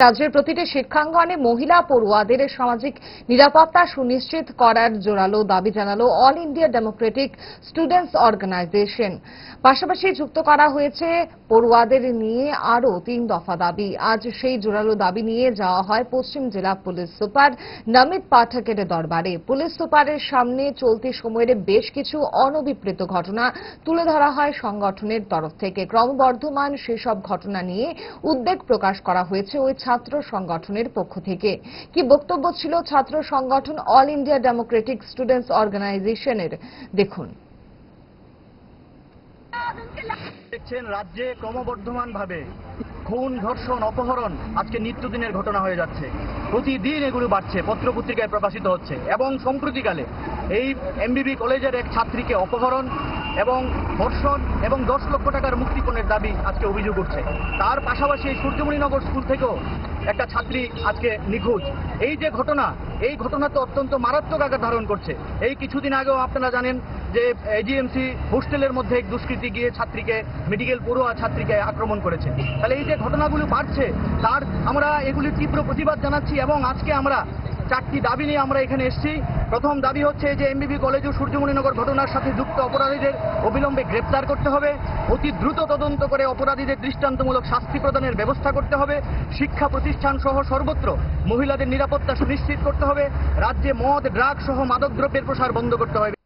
রাজ্যের প্রতিটি শিক্ষাঙ্গনে মহিলা পড়ুয়াদের সামাজিক নিরাপত্তা সুনিশ্চিত করার জোরালো দাবি জানালো all India democratic students organisation. পাশাপাশি যুক্ত করা হয়েছে পড়ুয়াদের নিয়ে আরও 3 দফা দাবি। আজ সেই জোরালো দাবি নিয়ে যাওয়া হয় পশ্চিম জেলা পুলিশ সুপার নমিত পাঠকের দরবারে। পুলিশ সুপারের সামনে চলতি সময়ের বেশ কিছু অনভিপ্রেত ঘটনা তুলে ধরা হয় সংগঠনের তরফ থেকে। ক্রমবর্ধমান সেসব ঘটনা নিয়ে উদ্বেগ প্রকাশ করা হয়েছে ওই ছাত্র সংগঠনের পক্ষ থেকে। কি বক্তব্য ছিল ছাত্র সংগঠন অল ইন্ডিয়া ডেমোক্রেটিক স্টুডেন্টস অর্গানাইজেশনের, দেখুন। দেখছেন রাজ্যে ক্রমবর্ধমানভাবে খুন, ধর্ষণ, অপহরণ আজকে নিত্যদিনের ঘটনা হয়ে যাচ্ছে। প্রতিদিন এগুলো বাড়ছে, পত্রপত্রিকায় প্রকাশিত হচ্ছে। এবং সম্প্রতিকালে এই এমবিবি কলেজের এক ছাত্রীকে অপহরণ এবং ধর্ষণ এবং 10 লক্ষ টাকার মুক্তিপণের দাবি আজকে অভিযোগ উঠছে। তার পাশাপাশি এই সূর্যমণিনগর স্কুল থেকেও একটা ছাত্রী আজকে নিখোঁজ। এই যে ঘটনা, এই ঘটনা তো অত্যন্ত মারাত্মক আকার ধারণ করছে। এই কিছুদিন আগেও আপনারা জানেন যে এজিএমসি হোস্টেলের মধ্যে এক দুষ্কৃতী গিয়ে ছাত্রীকে, মেডিকেল পড়ুয়া ছাত্রীকে আক্রমণ করেছে। তাহলে এই যে ঘটনাগুলো বাড়ছে, তার আমরা এগুলির তীব্র প্রতিবাদ জানাচ্ছি। এবং আজকে আমরা 4টি দাবি নিয়ে আমরা এখানে এসেছি। প্রথম দাবি হচ্ছে যে এমবিবি কলেজ ও সূর্যমণিনগর ঘটনার সাথে যুক্ত অপরাধীদের অবিলম্বে গ্রেপ্তার করতে হবে, অতি দ্রুত তদন্ত করে অপরাধীদের দৃষ্টান্তমূলক শাস্তি প্রদানের ব্যবস্থা করতে হবে, শিক্ষা প্রতিষ্ঠান সহ সর্বত্র মহিলাদের নিরাপত্তা সুনিশ্চিত করতে হবে, রাজ্যে মদ, ড্রাগ সহ মাদকদ্রব্যের প্রসার বন্ধ করতে হবে।